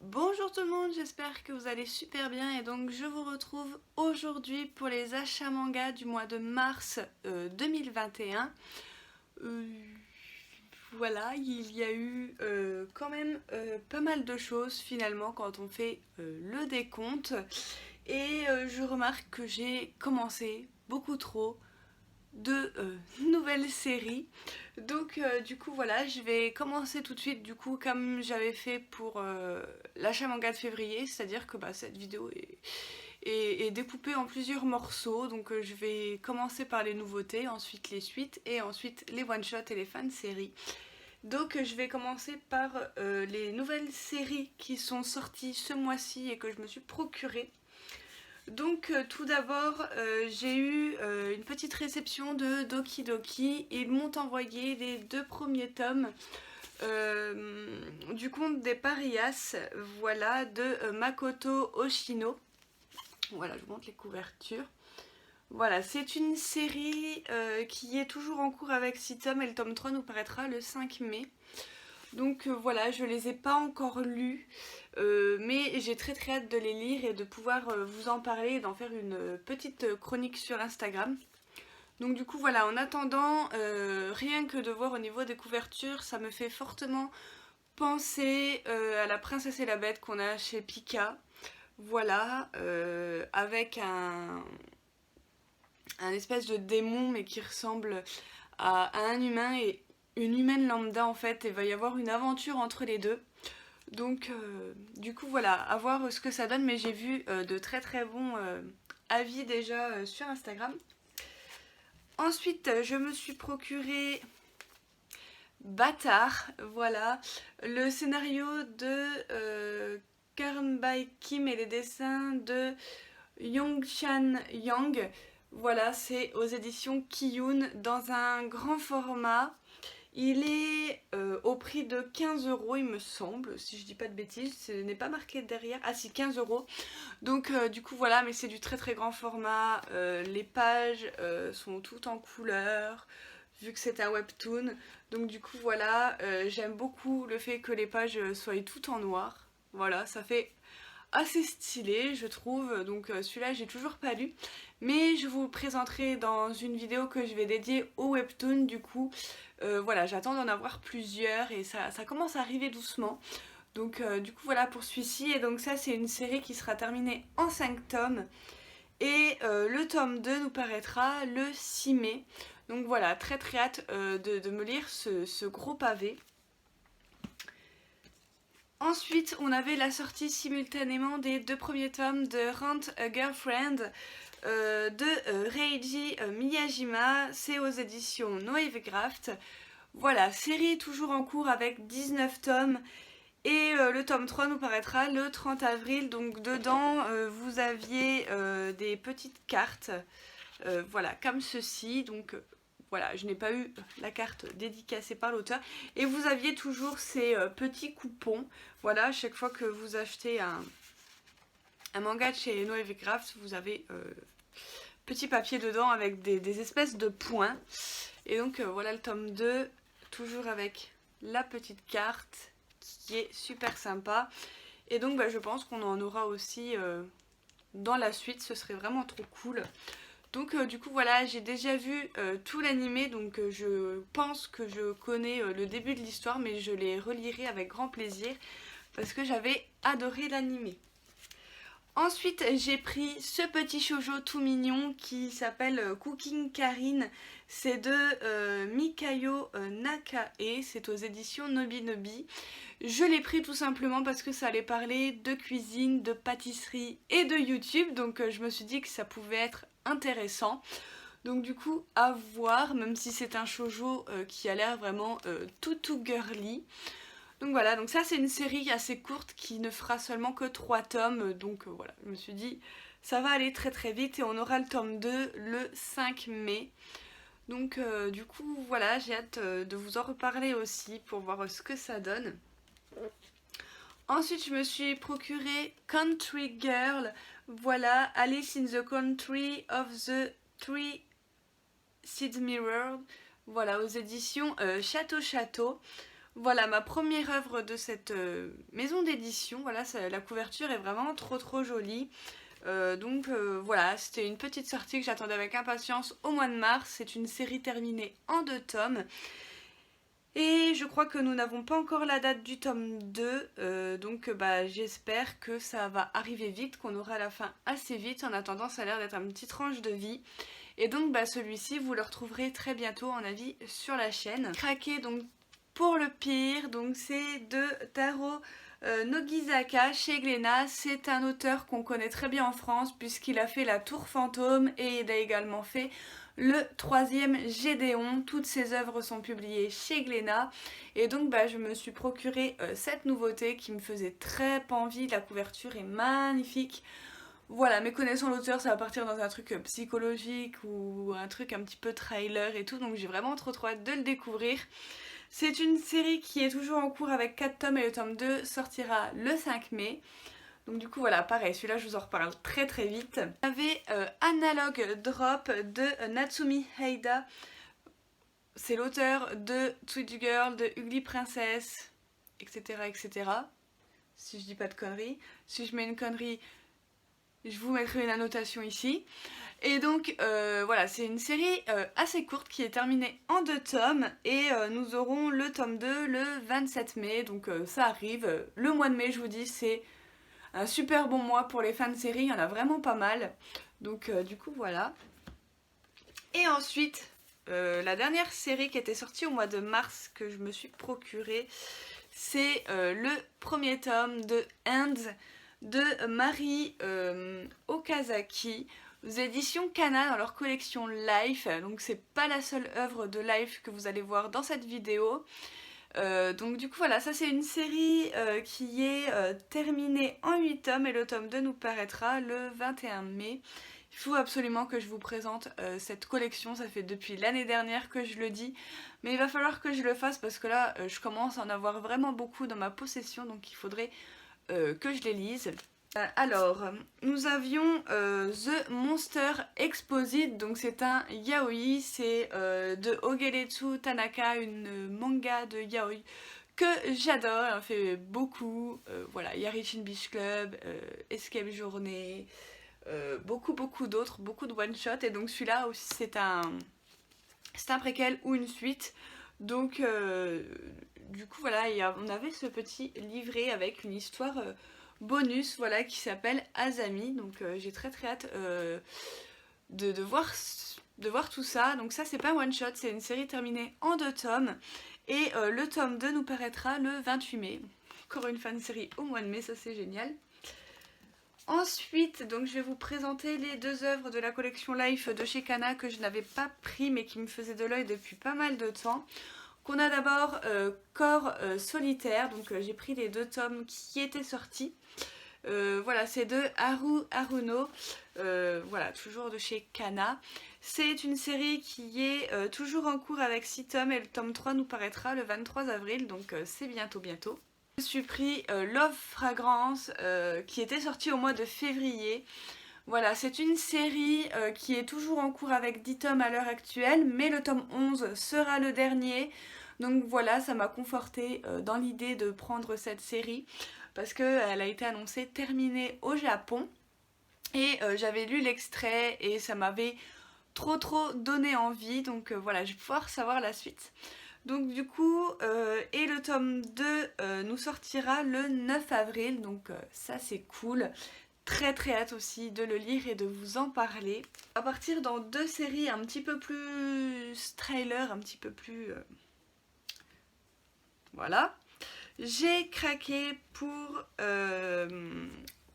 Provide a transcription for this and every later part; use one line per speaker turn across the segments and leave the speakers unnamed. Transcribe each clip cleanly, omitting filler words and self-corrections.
Bonjour tout le monde, j'espère que vous allez super bien et donc je vous retrouve aujourd'hui pour les achats manga du mois de mars 2021. Euh, voilà, il y a eu quand même pas mal de choses finalement quand on fait le décompte et je remarque que j'ai commencé beaucoup trop de nouvelles séries. Donc du coup voilà, je vais commencer tout de suite du coup comme j'avais fait pour l'achat manga de février, c'est-à-dire que cette vidéo est découpée en plusieurs morceaux. Donc je vais commencer par les nouveautés, ensuite les suites et ensuite les one-shots et les fan-séries. Donc je vais commencer par les nouvelles séries qui sont sorties ce mois-ci et que je me suis procurées. Donc tout d'abord, j'ai eu une petite réception de Doki Doki. Ils m'ont envoyé les 2 premiers tomes du conte des Parias, voilà, de Makoto Oshino. Voilà, je vous montre les couvertures. Voilà, c'est une série qui est toujours en cours avec 6 tomes et le tome 3 nous paraîtra le 5 mai. Donc voilà, je les ai pas encore lus, mais j'ai très très hâte de les lire et de pouvoir vous en parler et d'en faire une petite chronique sur Instagram. Donc du coup voilà, en attendant, rien que de voir au niveau des couvertures, ça me fait fortement penser à La Princesse et la Bête qu'on a chez Pika. Voilà, avec un espèce de démon mais qui ressemble à un humain et une humaine lambda en fait, et il va y avoir une aventure entre les deux. Donc du coup voilà, à voir ce que ça donne, mais j'ai vu de très très bons avis déjà sur Instagram. Ensuite je me suis procuré Bâtard, voilà, le scénario de Karen Kim et les dessins de Yongchan Yang. Voilà, c'est aux éditions Kiyun dans un grand format. Il est au prix de 15 € il me semble, si je dis pas de bêtises, ce n'est pas marqué derrière. Ah si, 15 €. Donc du coup voilà, mais c'est du très très grand format. Les pages sont toutes en couleur, vu que c'est un webtoon. Donc du coup voilà, j'aime beaucoup le fait que les pages soient toutes en noir. Voilà, ça fait assez stylé je trouve, donc celui-là j'ai toujours pas lu, mais je vous le présenterai dans une vidéo que je vais dédier au webtoon. Du coup voilà, j'attends d'en avoir plusieurs et ça commence à arriver doucement. Donc du coup voilà pour celui-ci, et donc ça c'est une série qui sera terminée en 5 tomes et le tome 2 nous paraîtra le 6 mai. Donc voilà, très très hâte de me lire ce gros pavé. Ensuite, on avait la sortie simultanément des 2 premiers tomes de Rent a Girlfriend de Reiji Miyajima. C'est aux éditions Noévegraft. Voilà, série toujours en cours avec 19 tomes. Et le tome 3 nous paraîtra le 30 avril. Donc dedans, vous aviez des petites cartes. Voilà, comme ceci. Donc voilà, je n'ai pas eu la carte dédicacée par l'auteur. Et vous aviez toujours ces petits coupons. Voilà, à chaque fois que vous achetez un manga de chez Noévegraft, vous avez petit papier dedans avec des espèces de points. Et donc voilà le tome 2, toujours avec la petite carte qui est super sympa. Et donc je pense qu'on en aura aussi dans la suite, ce serait vraiment trop cool. Donc du coup voilà, j'ai déjà vu tout l'animé, donc je pense que je connais le début de l'histoire, mais je les relirai avec grand plaisir parce que j'avais adoré l'animé. Ensuite, j'ai pris ce petit shoujo tout mignon qui s'appelle Cooking Karin. C'est de Mikayo Nakae, c'est aux éditions Nobi Nobi. Je l'ai pris tout simplement parce que ça allait parler de cuisine, de pâtisserie et de YouTube, donc je me suis dit que ça pouvait être intéressant. Donc du coup, à voir, même si c'est un shoujo qui a l'air vraiment tout girly. Donc voilà, donc ça c'est une série assez courte qui ne fera seulement que 3 tomes. Donc voilà, je me suis dit ça va aller très très vite et on aura le tome 2 le 5 mai. Donc du coup voilà, j'ai hâte de vous en reparler aussi pour voir ce que ça donne. Ensuite je me suis procuré Country Girl, voilà, Alice in the Country of the Three Seed Mirror, voilà, aux éditions Château Château. Voilà ma première œuvre de cette maison d'édition. Voilà, la couverture est vraiment trop jolie. Voilà, c'était une petite sortie que j'attendais avec impatience au mois de mars. C'est une série terminée en 2 tomes. Et je crois que nous n'avons pas encore la date du tome 2, j'espère que ça va arriver vite, qu'on aura la fin assez vite. En attendant, ça a l'air d'être une petite tranche de vie. Et donc celui-ci, vous le retrouverez très bientôt en avis sur la chaîne. Craqué donc pour le pire, donc c'est de Taro Nogizaka chez Glénat. C'est un auteur qu'on connaît très bien en France puisqu'il a fait La Tour Fantôme et il a également fait le 3e Gédéon. Toutes ses œuvres sont publiées chez Glénat et donc je me suis procuré cette nouveauté qui me faisait très envie. La couverture est magnifique. Voilà, mais connaissant l'auteur, ça va partir dans un truc psychologique ou un truc un petit peu trailer et tout, donc j'ai vraiment trop hâte de le découvrir. C'est une série qui est toujours en cours avec 4 tomes et le tome 2 sortira le 5 mai. Donc du coup voilà, pareil, celui-là je vous en reparle très vite. On avait Analog Drop de Natsumi Heida. C'est l'auteur de Tweety Girl, de Ugly Princess, etc. Si je dis pas de conneries. Si je mets une connerie, je vous mettrai une annotation ici. Et donc voilà, c'est une série assez courte qui est terminée en 2 tomes et nous aurons le tome 2 le 27 mai, donc ça arrive. Le mois de mai, je vous dis, c'est un super bon mois pour les fans de série, il y en a vraiment pas mal. Donc du coup voilà. Et ensuite, la dernière série qui était sortie au mois de mars que je me suis procurée, c'est le premier tome de Hands de Mari Okazaki aux éditions Kana dans leur collection Life. Donc c'est pas la seule œuvre de Life que vous allez voir dans cette vidéo. Donc du coup voilà, ça c'est une série qui est terminée en 8 tomes et le tome 2 nous paraîtra le 21 mai. Il faut absolument que je vous présente cette collection, ça fait depuis l'année dernière que je le dis, mais il va falloir que je le fasse parce que là je commence à en avoir vraiment beaucoup dans ma possession, donc il faudrait que je les lise. Alors, nous avions The Monster Exposite, donc c'est un yaoi, c'est de Ogeretsu Tanaka, une manga de yaoi que j'adore, elle en fait beaucoup, voilà, Yarichin Beach Club, Escape Journée, beaucoup d'autres, beaucoup de one-shot, et donc celui-là aussi c'est un préquel ou une suite, donc du coup voilà, on avait ce petit livret avec une histoire bonus, voilà, qui s'appelle Azami, donc j'ai très hâte de voir tout ça. Donc ça c'est pas one shot, c'est une série terminée en 2 tomes et le tome 2 nous paraîtra le 28 mai. Encore une fan série au mois de mai, ça c'est génial. Ensuite, donc je vais vous présenter les 2 œuvres de la collection Life de chez Kana que je n'avais pas pris mais qui me faisaient de l'œil depuis pas mal de temps. Qu'on a d'abord Corps solitaire, donc j'ai pris les 2 tomes qui étaient sortis. Voilà, c'est de Haru Haruno, voilà, toujours de chez Kana. C'est une série qui est toujours en cours avec 6 tomes et le tome 3 nous paraîtra le 23 avril, donc c'est bientôt. Je me suis pris Love Fragrance qui était sorti au mois de février. Voilà, c'est une série qui est toujours en cours avec 10 tomes à l'heure actuelle, mais le tome 11 sera le dernier. Donc voilà, ça m'a confortée dans l'idée de prendre cette série parce qu'elle a été annoncée terminée au Japon. Et j'avais lu l'extrait et ça m'avait trop donné envie, donc voilà, je vais pouvoir savoir la suite. Donc du coup, et le tome 2 nous sortira le 9 avril, donc ça c'est cool. Très hâte aussi de le lire et de vous en parler. On va partir dans 2 séries un petit peu plus trailer, un petit peu plus... Voilà. J'ai craqué pour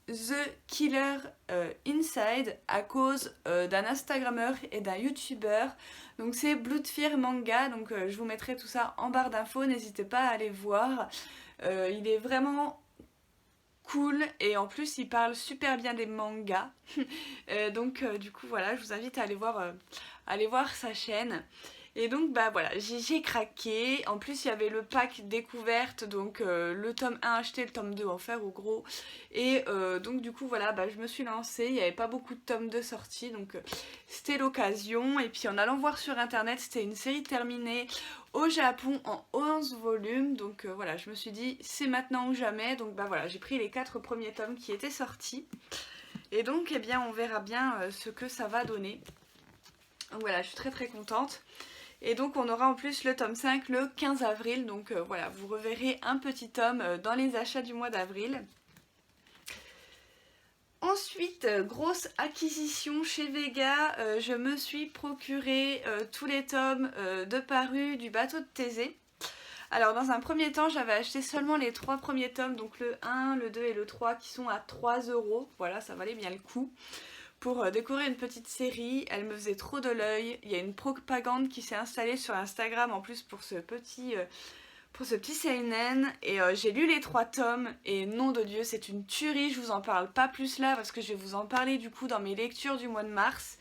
The Killer Inside à cause d'un Instagrammeur et d'un YouTuber. Donc c'est Blood Fear Manga, donc je vous mettrai tout ça en barre d'infos, n'hésitez pas à aller voir. Il est vraiment cool et en plus il parle super bien des mangas. Du coup voilà, je vous invite à aller voir sa chaîne. Et donc bah voilà, j'ai craqué. En plus il y avait le pack découverte, donc le tome 1 acheté, le tome 2 offert au gros. Et donc du coup voilà, bah, je me suis lancée, il n'y avait pas beaucoup de tomes de sortie, donc c'était l'occasion. Et puis en allant voir sur internet, c'était une série terminée au Japon en 11 volumes. Donc voilà, je me suis dit c'est maintenant ou jamais. Donc bah voilà, j'ai pris les 4 premiers tomes qui étaient sortis. Et donc eh bien on verra bien ce que ça va donner. Donc voilà, je suis très très contente. Et donc on aura en plus le tome 5 le 15 avril, donc voilà, vous reverrez un petit tome dans les achats du mois d'avril. Ensuite, grosse acquisition chez Vega, je me suis procuré tous les tomes de Paru du bateau de Thésée. Alors dans un premier temps, j'avais acheté seulement les 3 premiers tomes, donc le 1, le 2 et le 3 qui sont à 3 €, voilà, ça valait bien le coup. Pour décorer une petite série, elle me faisait trop de l'œil. Il y a une propagande qui s'est installée sur Instagram en plus pour ce petit seinen. Et j'ai lu les 3 tomes et nom de Dieu, c'est une tuerie. Je vous en parle pas plus là parce que je vais vous en parler du coup dans mes lectures du mois de mars.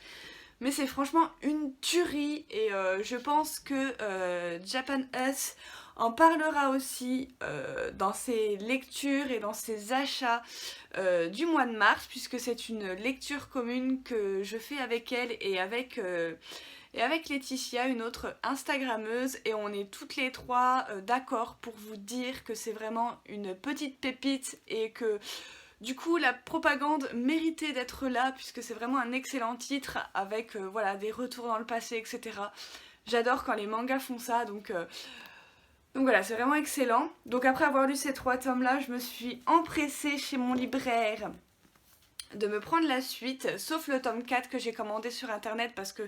Mais c'est franchement une tuerie et je pense que Japan Us en parlera aussi dans ses lectures et dans ses achats du mois de mars, puisque c'est une lecture commune que je fais avec elle et avec Laetitia, une autre Instagrammeuse, et on est toutes les 3 d'accord pour vous dire que c'est vraiment une petite pépite et que du coup la propagande méritait d'être là, puisque c'est vraiment un excellent titre avec voilà, des retours dans le passé, etc. J'adore quand les mangas font ça, donc voilà, c'est vraiment excellent. Donc après avoir lu ces 3 tomes-là, je me suis empressée chez mon libraire de me prendre la suite, sauf le tome 4 que j'ai commandé sur internet parce que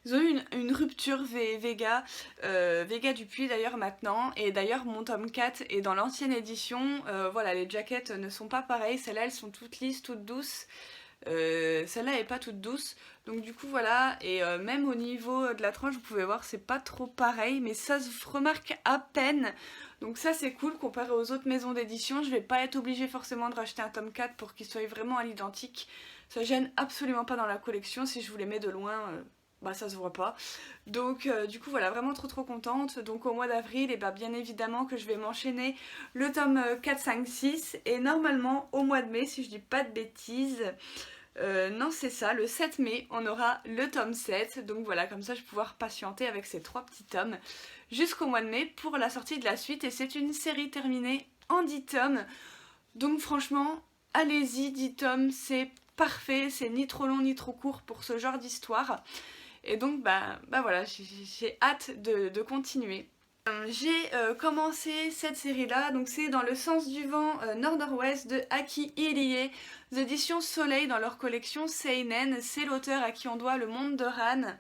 ils ont eu une rupture Vega, Vega Dupuis d'ailleurs maintenant, et d'ailleurs mon tome 4 est dans l'ancienne édition. Voilà, les jaquettes ne sont pas pareilles, celles-là elles sont toutes lisses, toutes douces. Celle-là est pas toute douce, donc du coup voilà, et même au niveau de la tranche vous pouvez voir c'est pas trop pareil, mais ça se remarque à peine, donc ça c'est cool comparé aux autres maisons d'édition. Je vais pas être obligée forcément de racheter un tome 4 pour qu'il soit vraiment à l'identique, ça gêne absolument pas dans la collection. Si je vous les mets de loin, bah ça se voit pas, donc du coup voilà, vraiment trop contente. Donc au mois d'avril, et bah bien évidemment que je vais m'enchaîner le tome 4, 5, 6, et normalement au mois de mai, si je dis pas de bêtises, non c'est ça, le 7 mai on aura le tome 7, donc voilà, comme ça je vais pouvoir patienter avec ces 3 petits tomes jusqu'au mois de mai pour la sortie de la suite. Et c'est une série terminée en 10 tomes, donc franchement allez-y, 10 tomes c'est parfait, c'est ni trop long ni trop court pour ce genre d'histoire. Et donc bah voilà, j'ai hâte de continuer. J'ai commencé cette série là, donc c'est Dans le sens du vent nord-nord-ouest de Aki Irie, aux éditions Soleil, dans leur collection Seinen. C'est l'auteur à qui on doit Le Monde de Ran.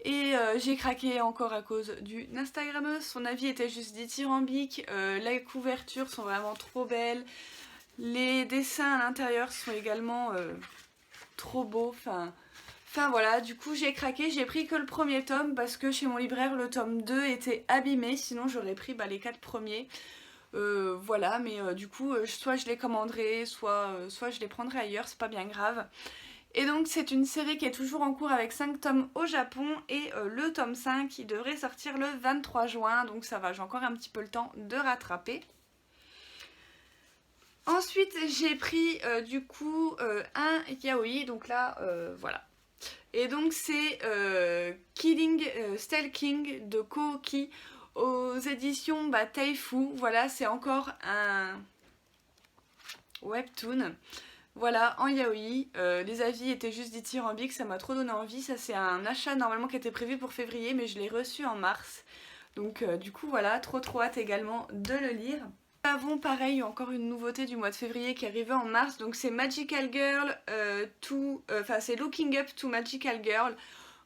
Et j'ai craqué encore à cause d'une Instagrammeuse, son avis était juste dithyrambique, les couvertures sont vraiment trop belles, les dessins à l'intérieur sont également trop beaux, Enfin voilà, du coup j'ai craqué, j'ai pris que le premier tome parce que chez mon libraire le tome 2 était abîmé, sinon j'aurais pris les 4 premiers. Voilà, mais du coup soit je les commanderai, soit je les prendrai ailleurs, c'est pas bien grave. Et donc c'est une série qui est toujours en cours avec 5 tomes au Japon, et le tome 5 qui devrait sortir le 23 juin, donc ça va, j'ai encore un petit peu le temps de rattraper. Ensuite j'ai pris du coup un yaoi, donc là voilà. Et donc c'est Stalking de Kouki aux éditions Taifu. Voilà, c'est encore un webtoon. Voilà, en yaoi. Les avis étaient juste dithyrambiques, ça m'a trop donné envie. Ça c'est un achat normalement qui était prévu pour février, mais je l'ai reçu en mars. Donc du coup voilà, trop hâte également de le lire. Nous avons pareil encore une nouveauté du mois de février qui est arrivée en mars, donc c'est Magical Girl c'est Looking Up to Magical Girl,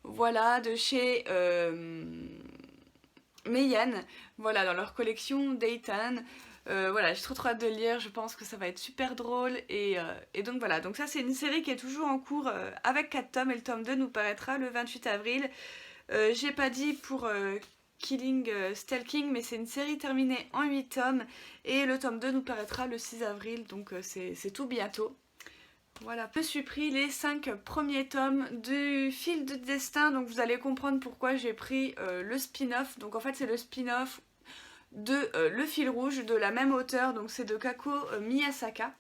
voilà, de chez Meian, voilà, dans leur collection Dayton. Voilà, j'ai trop hâte de le lire, je pense que ça va être super drôle, et donc voilà, donc ça c'est une série qui est toujours en cours avec 4 tomes, et le tome 2 nous paraîtra le 28 avril. J'ai pas dit pour Stalking, mais c'est une série terminée en 8 tomes, et le tome 2 nous paraîtra le 6 avril, donc c'est tout bientôt. Voilà, je me suis pris les 5 premiers tomes du fil de destin, donc vous allez comprendre pourquoi j'ai pris le spin-off. Donc en fait c'est le spin-off de Le fil rouge de la même auteure, donc c'est de Kako Miyasaka.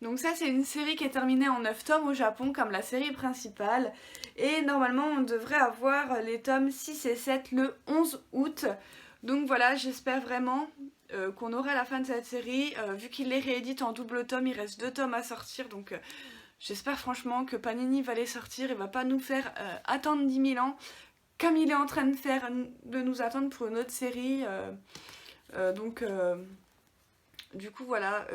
Donc ça c'est une série qui est terminée en 9 tomes au Japon comme la série principale. Et normalement on devrait avoir les tomes 6 et 7 le 11 août. Donc voilà, j'espère vraiment qu'on aura la fin de cette série. Vu qu'il les réédite en double tome, il reste 2 tomes à sortir. Donc j'espère franchement que Panini va les sortir et va pas nous faire attendre 10 000 ans. Comme il est en train de faire, de nous attendre pour une autre série. Du coup voilà,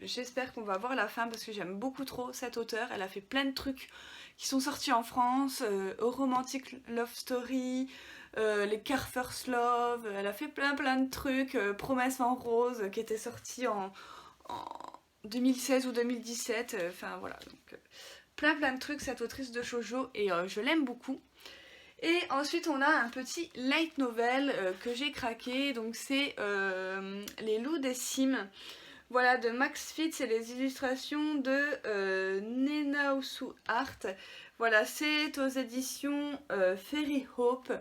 j'espère qu'on va voir la fin parce que j'aime beaucoup trop cette auteure. Elle a fait plein de trucs qui sont sortis en France, Romantic Love Story, les Car First Love, elle a fait plein de trucs, Promesse en rose qui était sorti en 2016 ou 2017, enfin voilà, donc plein de trucs cette autrice de shoujo et je l'aime beaucoup. Et ensuite on a un petit light novel que j'ai craqué, donc c'est Les loups des cimes, voilà, de Max Fitz et les illustrations de Nenaosu Art. Voilà, c'est aux éditions Fairy Hope.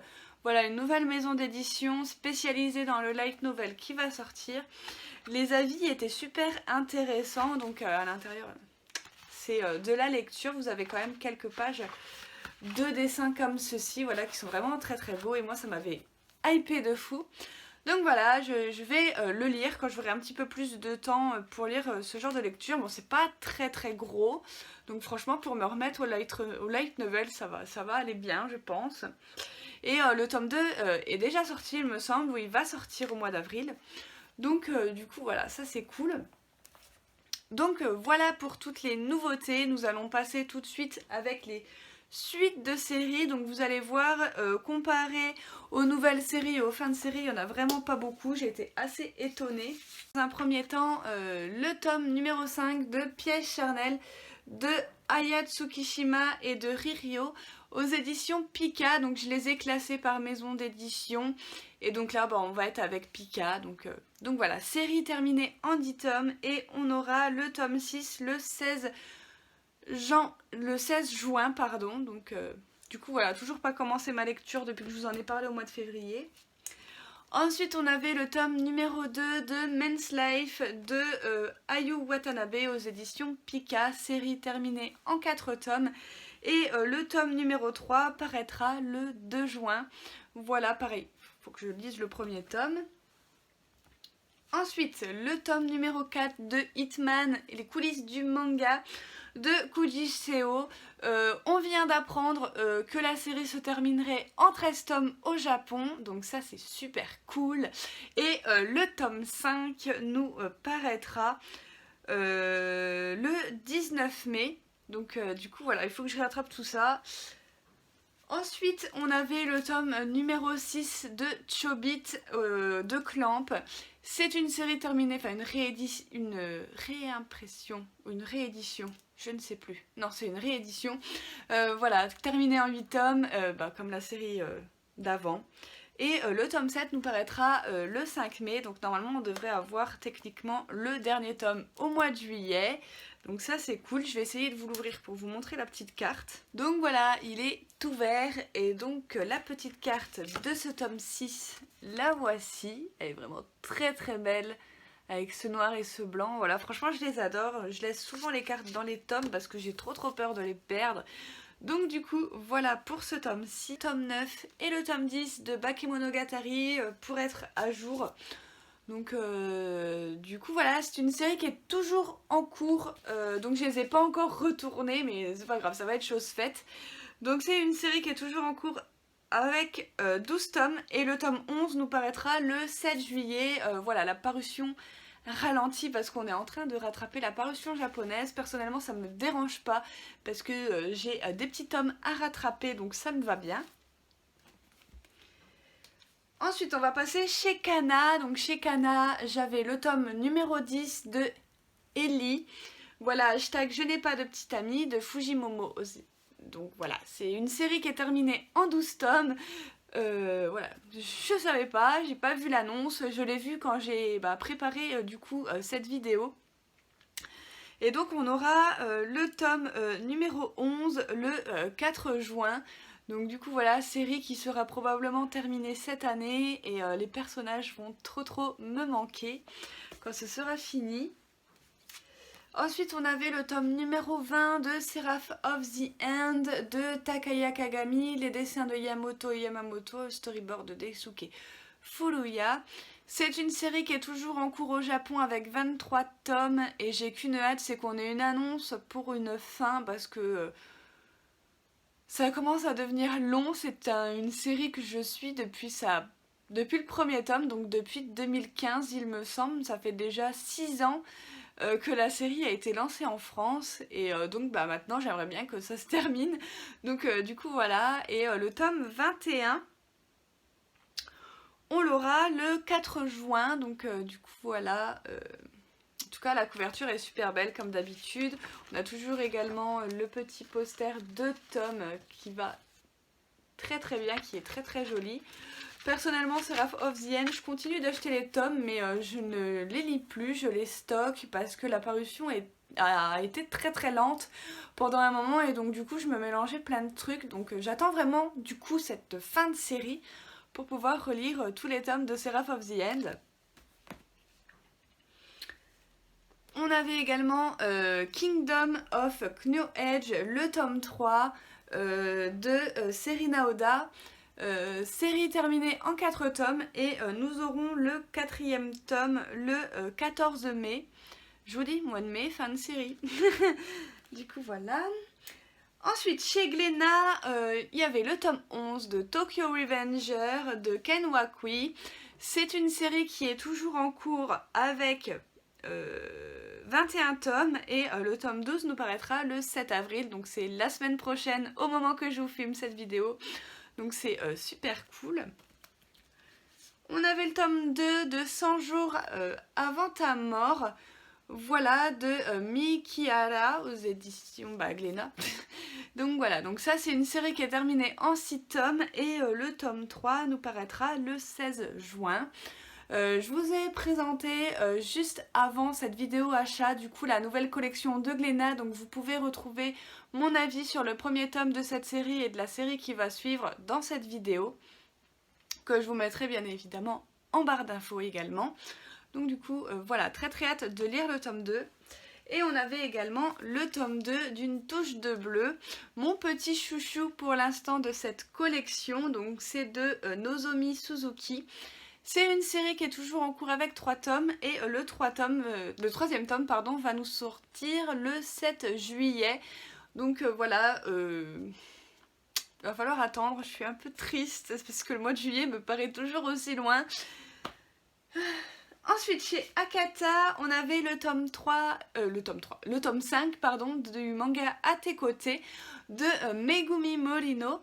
Voilà, une nouvelle maison d'édition spécialisée dans le light novel qui va sortir. Les avis étaient super intéressants, donc à l'intérieur c'est de la lecture, vous avez quand même quelques pages de dessins comme ceci, voilà, qui sont vraiment très beaux et moi ça m'avait hypé de fou. Donc voilà, je vais le lire quand j'aurai un petit peu plus de temps pour lire ce genre de lecture. Bon, c'est pas très gros, donc franchement pour me remettre au light novel, ça va aller bien je pense. Et le tome 2 est déjà sorti il me semble, ou il va sortir au mois d'avril. Donc du coup voilà, ça c'est cool. Donc voilà pour toutes les nouveautés, nous allons passer tout de suite avec les suites de séries. Donc vous allez voir, comparé aux nouvelles séries et aux fins de série, il n'y en a vraiment pas beaucoup, j'ai été assez étonnée. Dans un premier temps, le tome numéro 5 de Piège charnel de Aya Tsukishima et de Ririo aux éditions Pika. Donc je les ai classés par maison d'édition et donc là on va être avec Pika. Donc voilà, série terminée en 10 tomes et on aura le tome 6 le 16 juin pardon. Donc du coup voilà, toujours pas commencé ma lecture depuis que je vous en ai parlé au mois de février. Ensuite on avait le tome numéro 2 de Men's Life de Ayu Watanabe aux éditions Pika, série terminée en 4 tomes. Et le tome numéro 3 paraîtra le 2 juin. Voilà, pareil, faut que je lise le premier tome. Ensuite, le tome numéro 4 de Hitman et les coulisses du manga de Kuji Seo. On vient d'apprendre que la série se terminerait en 13 tomes au Japon, donc ça c'est super cool. Et le tome 5 nous paraîtra le 19 mai. Donc du coup voilà, il faut que je rattrape tout ça. Ensuite on avait le tome numéro 6 de Chobit de Clamp. C'est une série terminée, enfin une réimpression ou une réédition, je ne sais plus. Non, c'est une réédition. Voilà, terminée en 8 tomes, comme la série d'avant. Et le tome 7 nous paraîtra le 5 mai, donc normalement on devrait avoir techniquement le dernier tome au mois de juillet. Donc ça c'est cool, je vais essayer de vous l'ouvrir pour vous montrer la petite carte. Donc voilà, il est ouvert et donc la petite carte de ce tome 6, la voici. Elle est vraiment très belle avec ce noir et ce blanc. Voilà, franchement je les adore, je laisse souvent les cartes dans les tomes parce que j'ai trop peur de les perdre. Donc du coup voilà pour ce tome 6, tome 9 et le tome 10 de Bakemonogatari pour être à jour. Donc du coup voilà, c'est une série qui est toujours en cours, donc je les ai pas encore retournées mais c'est pas grave, ça va être chose faite. Donc c'est une série qui est toujours en cours avec 12 tomes et le tome 11 nous paraîtra le 7 juillet. Voilà, la parution ralentie parce qu'on est en train de rattraper la parution japonaise. Personnellement ça me dérange pas parce que j'ai des petits tomes à rattraper, donc ça me va bien. Ensuite on va passer chez Kana. Donc chez Kana j'avais le tome numéro 10 de Ellie. Voilà, hashtag je n'ai pas de petite amie de Fujimomo. Donc voilà, c'est une série qui est terminée en 12 tomes. Voilà, je savais pas, j'ai pas vu l'annonce, je l'ai vu quand j'ai préparé du coup cette vidéo. Et donc on aura le tome numéro 11 le 4 juin. Donc du coup voilà, série qui sera probablement terminée cette année et les personnages vont trop me manquer quand ce sera fini. Ensuite on avait le tome numéro 20 de Seraph of the End de Takaya Kagami, les dessins de Yamamoto, storyboard de Daisuke Furuya. C'est une série qui est toujours en cours au Japon avec 23 tomes et j'ai qu'une hâte, c'est qu'on ait une annonce pour une fin parce que ça commence à devenir long. C'est une série que je suis depuis le premier tome, donc depuis 2015 il me semble. Ça fait déjà 6 ans que la série a été lancée en France et donc bah maintenant j'aimerais bien que ça se termine. Donc du coup voilà, et le tome 21 on l'aura le 4 juin, donc du coup voilà. En tout cas la couverture est super belle comme d'habitude. On a toujours également le petit poster de Tom qui va très bien, qui est très joli. Personnellement Seraph of the End, je continue d'acheter les tomes mais je ne les lis plus, je les stocke parce que la parution a été très lente pendant un moment et donc du coup je me mélangeais plein de trucs. Donc j'attends vraiment du coup cette fin de série pour pouvoir relire tous les tomes de Seraph of the End. On avait également Kingdom of Kno Edge, le tome 3 de Serena Oda. Série terminée en 4 tomes et nous aurons le 4e tome le 14 mai. Je vous dis, mois de mai, fin de série. Du coup voilà. Ensuite chez Glénat, il y avait le tome 11 de Tokyo Revenger de Ken Wakui. C'est une série qui est toujours en cours avec 21 tomes et le tome 12 nous paraîtra le 7 avril. Donc c'est la semaine prochaine au moment que je vous filme cette vidéo. Donc c'est super cool. On avait le tome 2 de 100 jours avant ta mort. Voilà, de Mikihara aux éditions Glénat. Donc voilà, donc ça c'est une série qui est terminée en 6 tomes et le tome 3 nous paraîtra le 16 juin. Je vous ai présenté juste avant cette vidéo achat du coup la nouvelle collection de Glénat, donc vous pouvez retrouver mon avis sur le premier tome de cette série et de la série qui va suivre dans cette vidéo que je vous mettrai bien évidemment en barre d'infos également. Donc du coup voilà, très hâte de lire le tome 2. Et on avait également le tome 2 d'une touche de bleu, mon petit chouchou pour l'instant de cette collection, donc c'est de Nozomi Suzuki. C'est une série qui est toujours en cours avec 3 tomes et le 3e tome pardon, va nous sortir le 7 juillet. Donc voilà, il va falloir attendre, je suis un peu triste parce que le mois de juillet me paraît toujours aussi loin. Ensuite chez Akata, on avait le tome 5 pardon, du manga À tes côtés de Megumi Morino.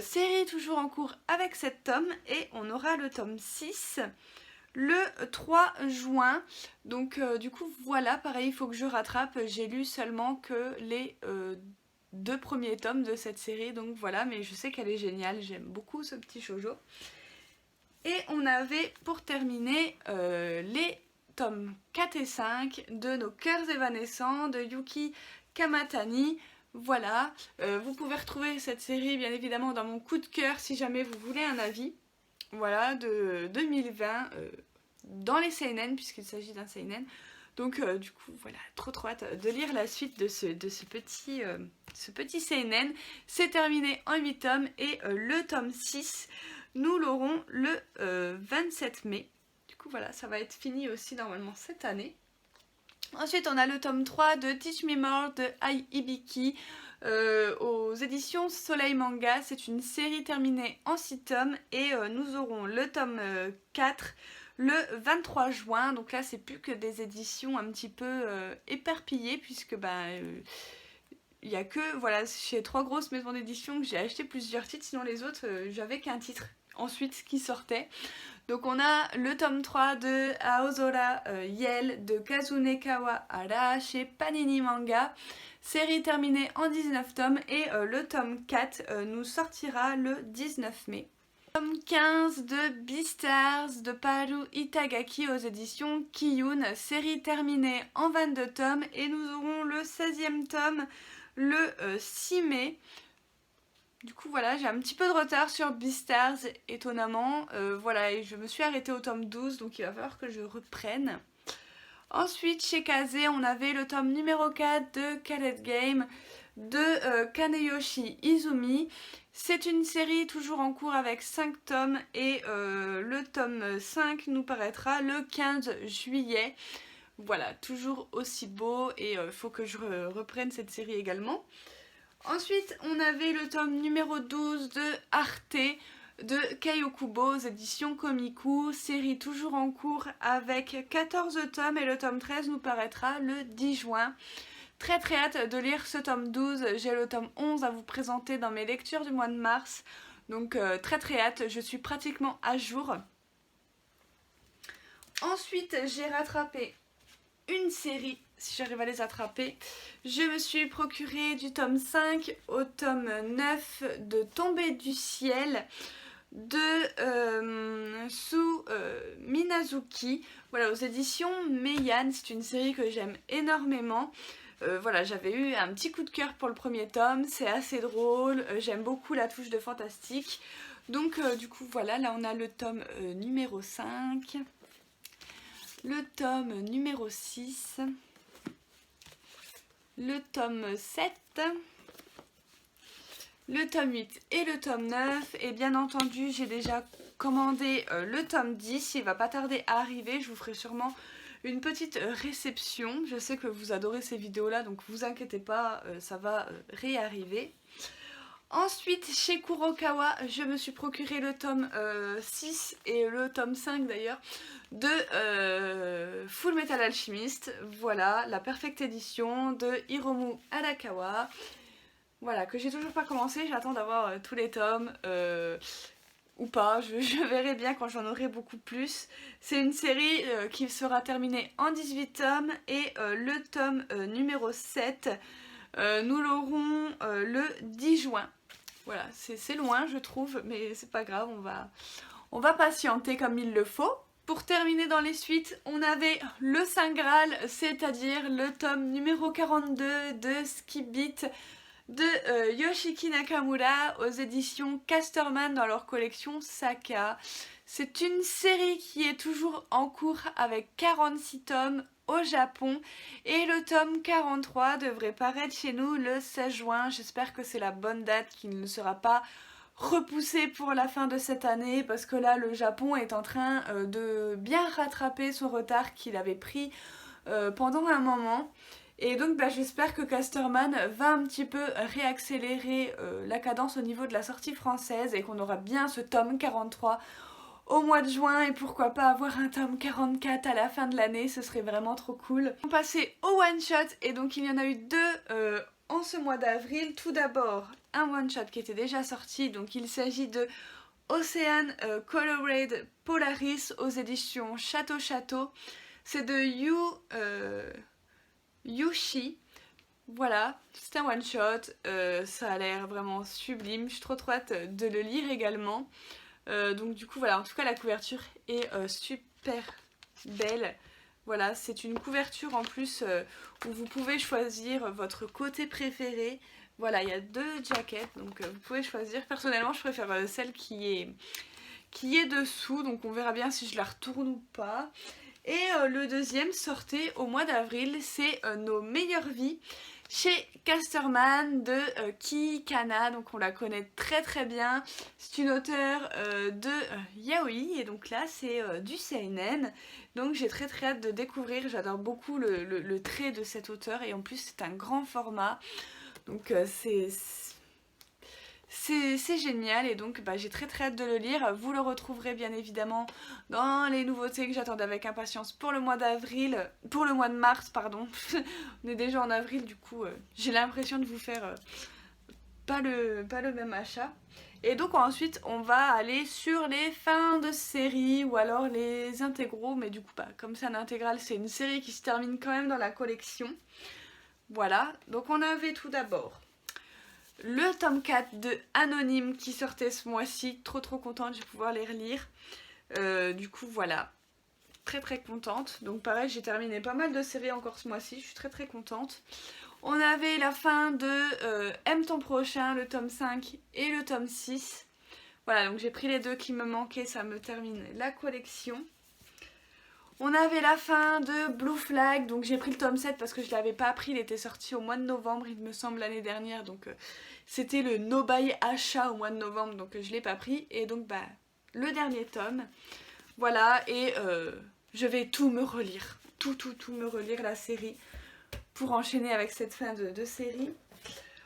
Série toujours en cours avec 7 tomes et on aura le tome 6 le 3 juin. Donc du coup voilà, pareil il faut que je rattrape, j'ai lu seulement que les 2 premiers tomes de cette série, donc voilà, mais je sais qu'elle est géniale, j'aime beaucoup ce petit shoujo. Et on avait pour terminer les tomes 4 et 5 de Nos cœurs évanescents de Yuki Kamatani. Voilà, vous pouvez retrouver cette série bien évidemment dans mon coup de cœur si jamais vous voulez un avis. Voilà, de 2020 dans les seinen puisqu'il s'agit d'un seinen. Donc du coup voilà, trop hâte de lire la suite de ce petit seinen. C'est terminé en 8 tomes et le tome 6 nous l'aurons le 27 mai. Du coup voilà, ça va être fini aussi normalement cette année. Ensuite on a le tome 3 de Teach Me More de Ai Hibiki aux éditions Soleil Manga. C'est une série terminée en 6 tomes et nous aurons le tome 4 le 23 juin. Donc là c'est plus que des éditions un petit peu éparpillées puisque il n'y a que voilà, chez 3 grosses maisons d'édition que j'ai acheté plusieurs titres, sinon les autres j'avais qu'un titre ensuite qui sortait. Donc on a le tome 3 de Aozora Yel de Kazune Kawahara chez Panini Manga. Série terminée en 19 tomes et le tome 4 nous sortira le 19 mai. Tome 15 de Beastars de Paru Itagaki aux éditions Kiyun, série terminée en 22 tomes et nous aurons le 16e tome le 6 mai. Du coup voilà, j'ai un petit peu de retard sur Beastars étonnamment, voilà, et je me suis arrêtée au tome 12 donc il va falloir que je reprenne. Ensuite chez Kazé on avait le tome numéro 4 de Cadet Game de Kaneyoshi Izumi. C'est une série toujours en cours avec 5 tomes et le tome 5 nous paraîtra le 15 juillet. Voilà, toujours aussi beau et il faut que je reprenne cette série également. Ensuite, on avait le tome numéro 12 de Arte de Kaiokubo aux éditions Komiku, série toujours en cours avec 14 tomes et le tome 13 nous paraîtra le 10 juin. Très très hâte de lire ce tome 12, j'ai le tome 11 à vous présenter dans mes lectures du mois de mars, donc très très hâte, je suis pratiquement à jour. Ensuite j'ai rattrapé une série, si j'arrive à les attraper, je me suis procuré du tome 5 au tome 9 de Tomber du ciel de Minazuki, voilà, aux éditions Meian. C'est une série que j'aime énormément. Voilà, j'avais eu un petit coup de cœur pour le premier tome, c'est assez drôle, j'aime beaucoup la touche de fantastique. Donc du coup voilà, là on a le tome numéro 5, le tome numéro 6, le tome 7, le tome 8 et le tome 9. Et bien entendu j'ai déjà commandé le tome 10, il va pas tarder à arriver, je vous ferai sûrement une petite réception. Je sais que vous adorez ces vidéos là donc vous inquiétez pas, ça va réarriver. Ensuite chez Kurokawa je me suis procuré le tome 6 et le tome 5 d'ailleurs de Full Metal Alchemist, voilà, la perfecte édition de Hiromu Arakawa, voilà, que j'ai toujours pas commencé, j'attends d'avoir tous les tomes ou pas, je verrai bien quand j'en aurai beaucoup plus. C'est une série qui sera terminée en 18 tomes et le tome numéro 7 nous l'aurons le 10 juin. Voilà, c'est loin je trouve, mais c'est pas grave, on va patienter comme il le faut. Pour terminer dans les suites, on avait le Saint Graal, c'est-à-dire le tome numéro 42 de Skip Beat de Yoshiki Nakamura aux éditions Casterman dans leur collection Saka. C'est une série qui est toujours en cours avec 46 tomes au Japon et le tome 43 devrait paraître chez nous le 16 juin. J'espère que c'est la bonne date, qu'il ne sera pas repoussé pour la fin de cette année parce que là le Japon est en train de bien rattraper son retard qu'il avait pris pendant un moment. Et donc j'espère que Casterman va un petit peu réaccélérer la cadence au niveau de la sortie française et qu'on aura bien ce tome 43 au mois de juin et pourquoi pas avoir un tome 44 à la fin de l'année, ce serait vraiment trop cool. On va passer au one shot et donc il y en a eu deux en ce mois d'avril. Tout d'abord un one shot qui était déjà sorti, donc il s'agit de Ocean Colorade Polaris aux éditions Château Château. C'est de Yushi. Voilà, c'est un one shot, ça a l'air vraiment sublime, je suis trop hâte de le lire également. Donc du coup voilà, en tout cas la couverture est super belle. Voilà, c'est une couverture en plus où vous pouvez choisir votre côté préféré. Voilà, il y a deux jackets, donc vous pouvez choisir. Personnellement je préfère celle qui est dessous, donc on verra bien si je la retourne ou pas. Et le deuxième sortait au mois d'avril, c'est Nos meilleures vies chez Casterman de Kii Kana, donc on la connaît très très bien. C'est une auteure de yaoi et donc là c'est du seinen, donc j'ai très très hâte de découvrir. J'adore beaucoup le trait de cet auteur et en plus c'est un grand format, donc c'est génial et donc j'ai très très hâte de le lire. Vous le retrouverez bien évidemment dans les nouveautés que j'attendais avec impatience pour le mois d'avril, pour le mois de mars pardon. On est déjà en avril, du coup j'ai l'impression de vous faire pas le même achat. Et donc ensuite on va aller sur les fins de série ou alors les intégraux, mais du coup comme c'est un intégral, c'est une série qui se termine quand même dans la collection. Voilà, donc on avait tout d'abord le tome 4 de Anonyme qui sortait ce mois-ci. Trop contente, je vais pouvoir les relire. Du coup voilà, très contente. Donc pareil, j'ai terminé pas mal de séries encore ce mois-ci, je suis très contente. On avait la fin de Aime ton prochain, le tome 5 et le tome 6. Voilà, donc j'ai pris les deux qui me manquaient, ça me termine la collection. On avait la fin de Blue Flag, donc j'ai pris le tome 7 parce que je ne l'avais pas pris, il était sorti au mois de novembre, il me semble, l'année dernière, donc c'était le no-buy achat au mois de novembre, donc je ne l'ai pas pris, et donc bah, le dernier tome, voilà, et je vais tout me relire, tout me relire la série, pour enchaîner avec cette fin de série.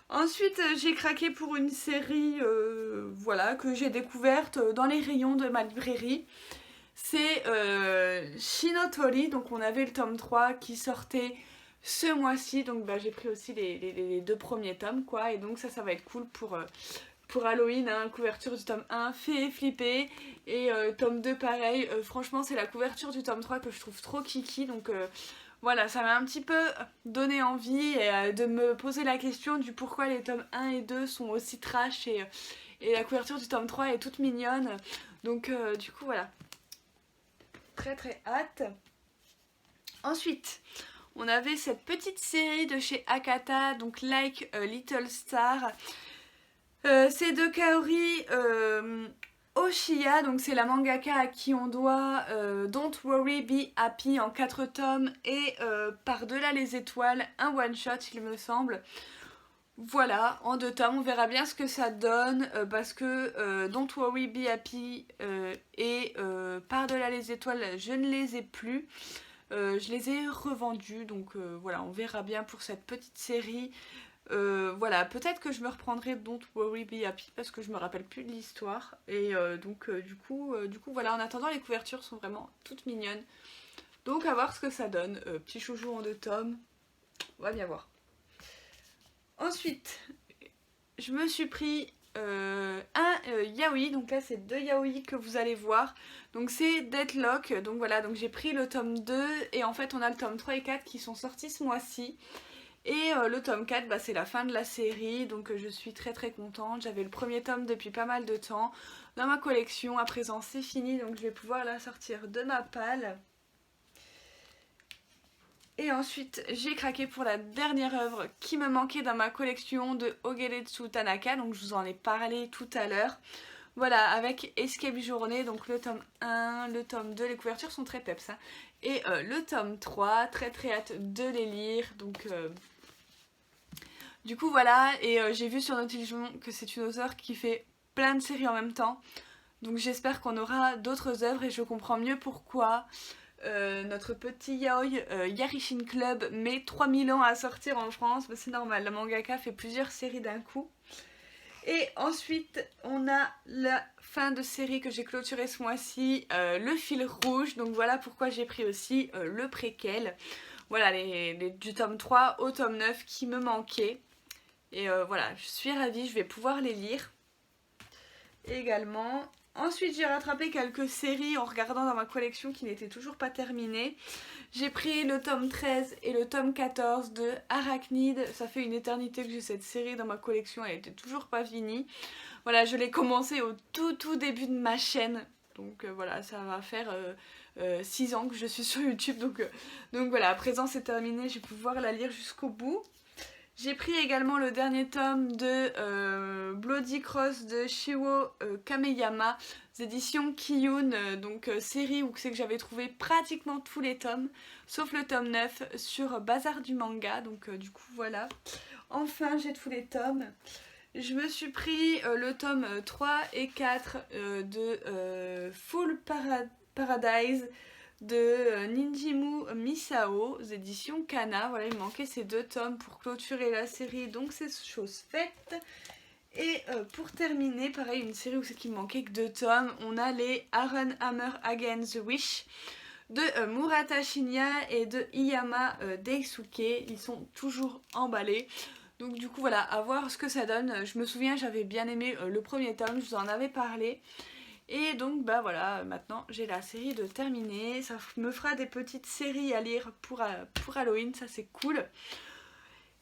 Ensuite, j'ai craqué pour une série, voilà, que j'ai découverte dans les rayons de ma librairie. C'est Shinotori, donc on avait le tome 3 qui sortait ce mois-ci, donc bah, j'ai pris aussi les deux premiers tomes, quoi, et donc ça va être cool pour Halloween, hein. Couverture du tome 1 fait flipper, et tome 2 pareil, franchement c'est la couverture du tome 3 que je trouve trop kiki, donc voilà, ça m'a un petit peu donné envie de me poser la question du pourquoi les tomes 1 et 2 sont aussi trash, et la couverture du tome 3 est toute mignonne, donc du coup voilà. Très hâte. Ensuite, on avait cette petite série de chez Akata, donc Like a Little Star. C'est de Kaori Oshiya, donc c'est la mangaka à qui on doit Don't Worry Be Happy en 4 tomes et Par-delà les étoiles, un one shot il me semble. Voilà, en 2 tomes, on verra bien ce que ça donne parce que Don't Worry Be Happy et Par-delà les étoiles, je ne les ai plus. Je les ai revendus, donc voilà, on verra bien pour cette petite série. Voilà, peut-être que je me reprendrai Don't Worry Be Happy parce que je me rappelle plus de l'histoire. Et donc du coup voilà, en attendant les couvertures sont vraiment toutes mignonnes. Donc à voir ce que ça donne. Petit chouchou en 2 tomes, on va bien voir. Ensuite, je me suis pris un yaoi, donc là c'est 2 yaoi que vous allez voir. Donc c'est Deathlock, donc voilà, donc j'ai pris le tome 2 et en fait on a le tome 3 et 4 qui sont sortis ce mois-ci. Et le tome 4, bah, c'est la fin de la série, donc je suis très contente. J'avais le premier tome depuis pas mal de temps dans ma collection, à présent c'est fini, donc je vais pouvoir la sortir de ma palle. Et ensuite, j'ai craqué pour la dernière œuvre qui me manquait dans ma collection de Ogeretsu Tanaka, donc je vous en ai parlé tout à l'heure. Voilà, avec Escape Journée, donc le tome 1, le tome 2, les couvertures sont très peps, hein. Et le tome 3, très hâte de les lire, donc du coup voilà, et j'ai vu sur Notiligement que c'est une auteure qui fait plein de séries en même temps, donc j'espère qu'on aura d'autres œuvres et je comprends mieux pourquoi notre petit yaoi Yarishin Club met 3000 ans à sortir en France. Bah, c'est normal, la mangaka fait plusieurs séries d'un coup. Et ensuite on a la fin de série que j'ai clôturée ce mois-ci, le fil rouge, donc voilà pourquoi j'ai pris aussi le préquel. Voilà du tome 3 au tome 9 qui me manquaient. Et voilà, je suis ravie, je vais pouvoir les lire également. Ensuite, j'ai rattrapé quelques séries en regardant dans ma collection qui n'étaient toujours pas terminées. J'ai pris le tome 13 et le tome 14 de Arachnid. Ça fait une éternité que j'ai cette série dans ma collection, elle n'était toujours pas finie. Voilà, je l'ai commencé au tout début de ma chaîne. Donc voilà, ça va faire 6 ans que je suis sur YouTube. Donc voilà, à présent c'est terminé, je vais pouvoir la lire jusqu'au bout. J'ai pris également le dernier tome de Bloody Cross de Shiwo Kameyama, éditions Kiyun, donc série où c'est que j'avais trouvé pratiquement tous les tomes, sauf le tome 9 sur Bazar du Manga, donc du coup voilà. Enfin j'ai tous les tomes. Je me suis pris le tome 3 et 4 de Full Paradise de Ninjimu Misao, aux éditions Kana. Voilà, il me manquait ces 2 tomes pour clôturer la série, donc c'est chose faite. Et pour terminer, pareil, une série où c'est qu'il me manquait que 2 tomes, on a les Iron Hammer Against the Wish de Murata Shinya et de Iyama Daisuke. Ils sont toujours emballés. Donc du coup voilà, à voir ce que ça donne. Je me souviens, j'avais bien aimé le premier tome, je vous en avais parlé. Et donc bah voilà, maintenant j'ai la série de terminer. Ça me fera des petites séries à lire pour Halloween, ça c'est cool.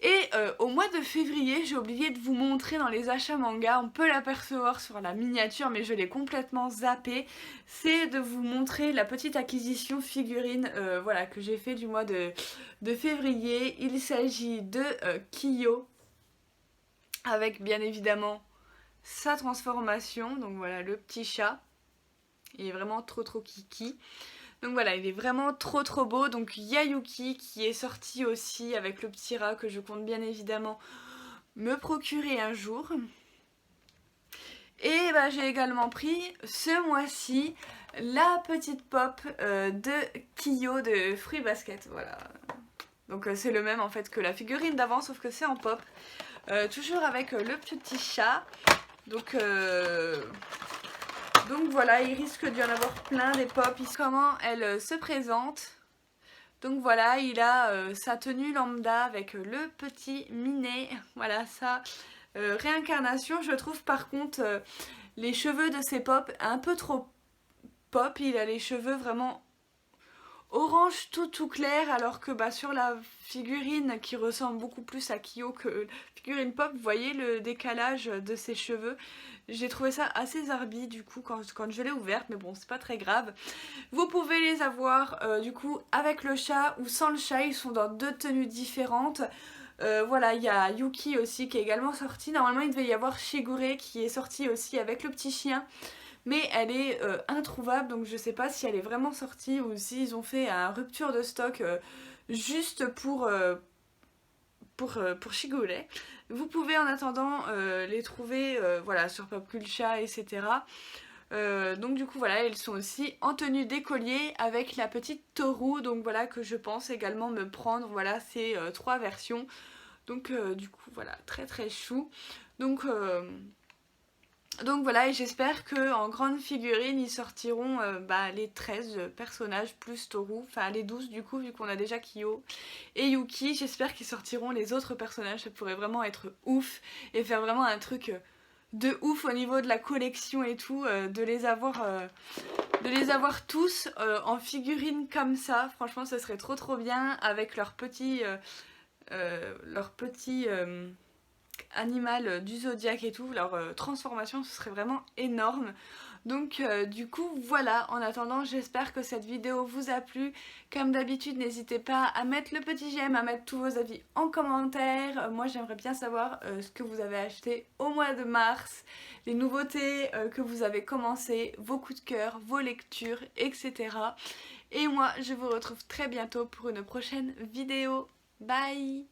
Et au mois de février, j'ai oublié de vous montrer dans les achats manga, on peut l'apercevoir sur la miniature mais je l'ai complètement zappé, c'est de vous montrer la petite acquisition figurine voilà, que j'ai fait du mois de février. Il s'agit de Kiyo, avec bien évidemment sa transformation, donc voilà le petit chat, il est vraiment trop kiki. Donc voilà, il est vraiment trop beau. Donc il y a Yuki qui est sorti aussi avec le petit rat que je compte bien évidemment me procurer un jour. Et bah, j'ai également pris ce mois-ci la petite pop de Kiyo de Fruit Basket. Voilà. Donc c'est le même en fait que la figurine d'avant, sauf que c'est en pop. Toujours avec le petit chat. Donc voilà, il risque d'y en avoir plein des pop. Comment elle se présente. Donc voilà, il a sa tenue lambda avec le petit minet. Voilà, sa réincarnation. Je trouve par contre les cheveux de ses pop un peu trop pop. Il a les cheveux vraiment orange tout clair, alors que bah, sur la figurine qui ressemble beaucoup plus à Kiyo que la figurine pop, vous voyez le décalage de ses cheveux. J'ai trouvé ça assez zarbi du coup quand je l'ai ouverte, mais bon c'est pas très grave. Vous pouvez les avoir du coup avec le chat ou sans le chat, ils sont dans deux tenues différentes. Voilà, il y a Yuki aussi qui est également sorti. Normalement il devait y avoir Shigure qui est sorti aussi avec le petit chien, mais elle est introuvable, donc je sais pas si elle est vraiment sortie ou s'ils ont fait une rupture de stock juste pour Shigure. Vous pouvez en attendant les trouver voilà, sur Popculcha, etc. Donc du coup voilà, elles sont aussi en tenue d'écolier avec la petite Toru, donc voilà, que je pense également me prendre. Voilà, ces trois versions. Donc du coup voilà, très chou. Donc voilà, et j'espère qu'en grande figurine, ils sortiront bah, les 13 personnages plus Toru, enfin les 12 du coup, vu qu'on a déjà Kiyo et Yuki. J'espère qu'ils sortiront les autres personnages, ça pourrait vraiment être ouf et faire vraiment un truc de ouf au niveau de la collection et tout, de les avoir tous en figurine comme ça. Franchement, ce serait trop bien avec leur petit animal du zodiaque et tout, leur transformation, ce serait vraiment énorme. Donc du coup voilà, en attendant j'espère que cette vidéo vous a plu. Comme d'habitude n'hésitez pas à mettre le petit j'aime, à mettre tous vos avis en commentaire. Moi j'aimerais bien savoir ce que vous avez acheté au mois de mars, les nouveautés que vous avez commencé, vos coups de cœur, vos lectures, etc. Et moi je vous retrouve très bientôt pour une prochaine vidéo. Bye!